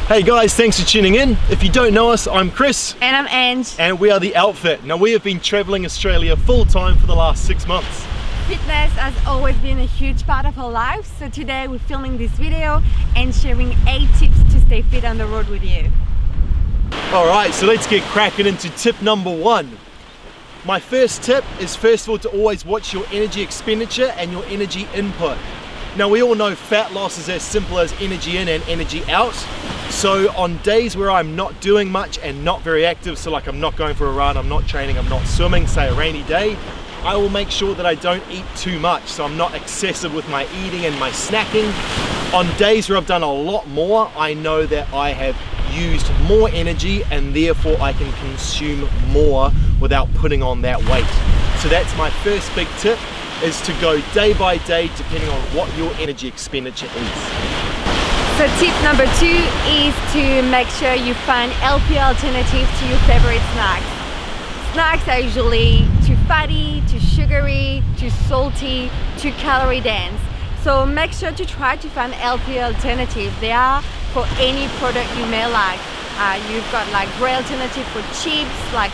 Hey guys, thanks for tuning in. If you don't know us, I'm Chris. And I'm Ange. And we are The Outfit. Now we have been traveling Australia full time for the last 6 months. Fitness has always been a huge part of our lives, so today we're filming this video and sharing 8 tips to stay fit on the road with you. Alright, so let's get cracking into tip number 1. My first tip is first of all to always watch your energy expenditure and your energy input. Now we all know fat loss is as simple as energy in and energy out. So on days where I'm not doing much and not very active, so like I'm not going for a run, I'm not training, I'm not swimming, say a rainy day, I will make sure that I don't eat too much, so I'm not excessive with my eating and my snacking. On days where I've done a lot more, I know that I have used more energy and therefore I can consume more without putting on that weight. So that's my first big tip, is to go day by day depending on what your energy expenditure is. So tip number 2 is to make sure you find healthy alternatives to your favorite snacks. Snacks are usually too fatty, too sugary, too salty, too calorie dense. So make sure to try to find healthy alternatives. They are for any product you may like. You've got like great alternative for chips, like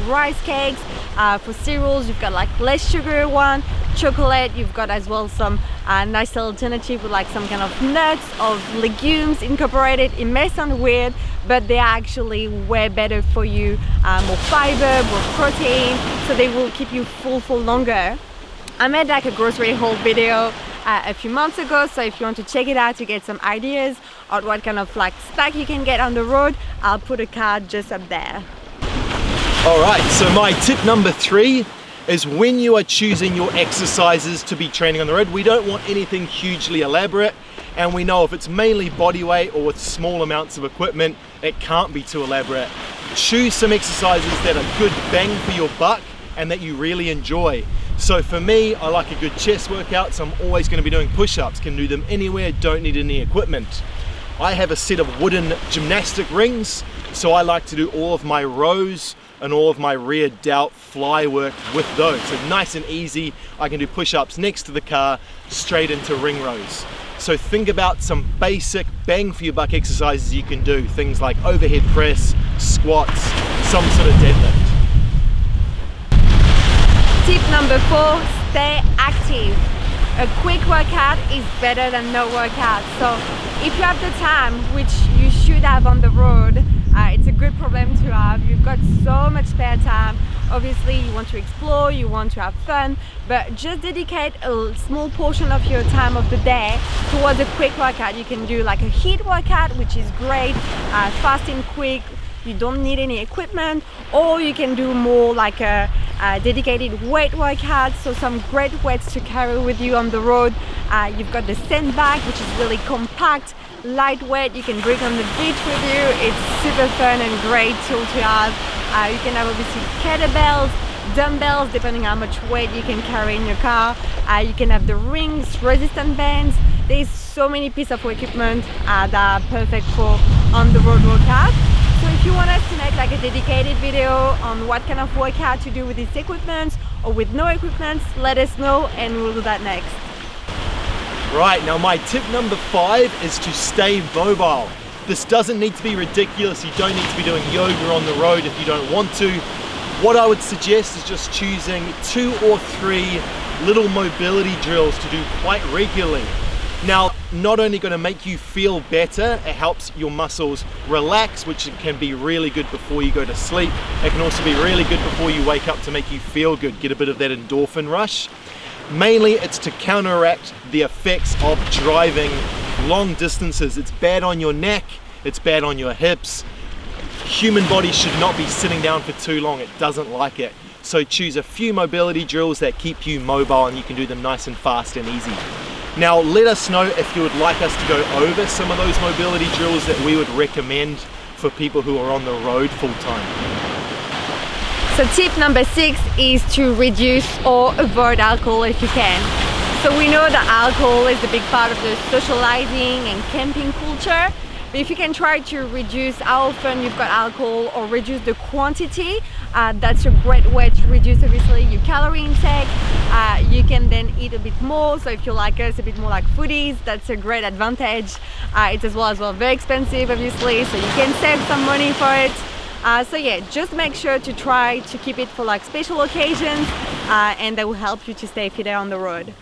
rice cakes. For cereals, you've got like less sugar one. Chocolate, you've got as well some nice alternative with like some kind of nuts or legumes incorporated. It may sound weird, but they are actually way better for you. More fiber, more protein, so they will keep you full for longer. I made like a grocery haul video a few months ago, so if you want to check it out to get some ideas on what kind of like snack you can get on the road, I'll put a card just up there. Alright, so my tip number 3 is when you are choosing your exercises to be training on the road, we don't want anything hugely elaborate, and we know if it's mainly body weight or with small amounts of equipment, it can't be too elaborate. Choose some exercises that are good bang for your buck and that you really enjoy. So for me, I like a good chest workout, so I'm always going to be doing push-ups, can do them anywhere, don't need any equipment. I have a set of wooden gymnastic rings, so I like to do all of my rows and all of my rear delt fly work with those. So nice and easy, I can do push-ups next to the car, straight into ring rows. So think about some basic bang for your buck exercises you can do. Things like overhead press, squats, some sort of deadlift. Tip number 4, stay active. A quick workout is better than no workout. So if you have the time, which you should have on the road, it's a good problem to have. You've got so much spare time. Obviously you want to explore, you want to have fun, but just dedicate a small portion of your time of the day towards a quick workout. You can do like a HIIT workout, which is great, fast and quick. You don't need any equipment, or you can do more like a dedicated weight workout, so some great weights to carry with you on the road. You've got the sandbag, which is really compact, lightweight, you can bring on the beach with you. It's super fun and great tool to have. You can have obviously kettlebells, dumbbells, depending how much weight you can carry in your car. You can have the rings, resistance bands. There's so many pieces of equipment that are perfect for on the road workout. So if you want us to make like a dedicated video on what kind of workout to do with this equipment or with no equipment, let us know and we'll do that next. Right, now my tip number 5 is to stay mobile. This doesn't need to be ridiculous, you don't need to be doing yoga on the road if you don't want to. What I would suggest is just choosing 2 or 3 little mobility drills to do quite regularly. Now, not only going to make you feel better, it helps your muscles relax, which can be really good before you go to sleep. It can also be really good before you wake up to make you feel good, get a bit of that endorphin rush. Mainly it's to counteract the effects of driving long distances. It's bad on your neck, it's bad on your hips. Human body should not be sitting down for too long, it doesn't like it. So choose a few mobility drills that keep you mobile and you can do them nice and fast and easy. Now let us know if you would like us to go over some of those mobility drills that we would recommend for people who are on the road full time. So tip number 6 is to reduce or avoid alcohol if you can. So we know that alcohol is a big part of the socializing and camping culture, but if you can try to reduce how often you've got alcohol or reduce the quantity, That's a great way to reduce obviously your calorie intake. You can then eat a bit more, so if you like us a bit more like foodies, that's a great advantage. It's as well very expensive obviously, so you can save some money for it. So yeah, just make sure to try to keep it for like special occasions, and that will help you to stay fitter on the road.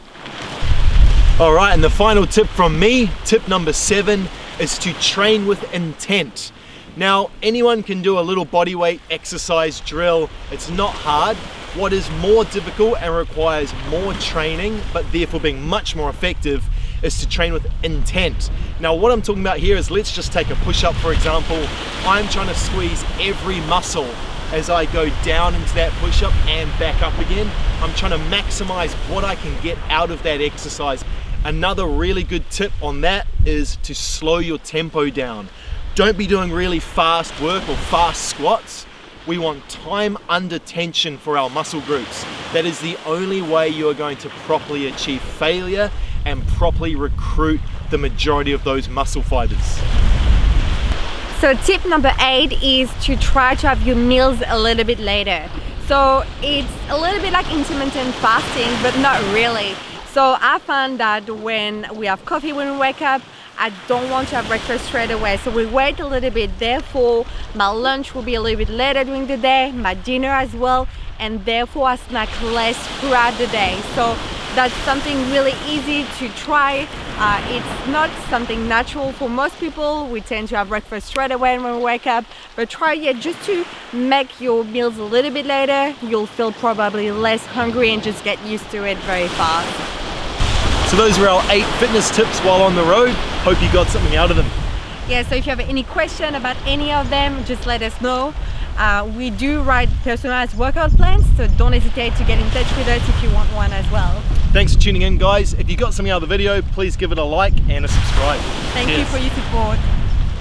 All right, and the final tip from me, tip number 7, is to train with intent. Now, anyone can do a little body weight exercise drill. It's not hard. What is more difficult and requires more training, but therefore being much more effective, is to train with intent. Now, what I'm talking about here is, let's just take a push-up for example. I'm trying to squeeze every muscle as I go down into that push-up and back up again. I'm trying to maximize what I can get out of that exercise. Another really good tip on that is to slow your tempo down. Don't be doing really fast work or fast squats. We want time under tension for our muscle groups. That is the only way you are going to properly achieve failure and properly recruit the majority of those muscle fibers. So tip number 8 is to try to have your meals a little bit later. So it's a little bit like intermittent fasting, but not really. So I found that when we have coffee when we wake up, I don't want to have breakfast straight away, so we wait a little bit. Therefore my lunch will be a little bit later during the day, my dinner as well, and therefore I snack less throughout the day. So that's something really easy to try. It's not something natural for most people. We tend to have breakfast straight away when we wake up, but try it just to make your meals a little bit later. You'll feel probably less hungry and just get used to it very fast. So those were our 8 fitness tips while on the road. Hope you got something out of them. Yeah, so if you have any question about any of them, just let us know. We do write personalized workout plans, so don't hesitate to get in touch with us if you want one as well. Thanks for tuning in, guys. If you got something out of the video, please give it a like and a subscribe. Thank you for your support.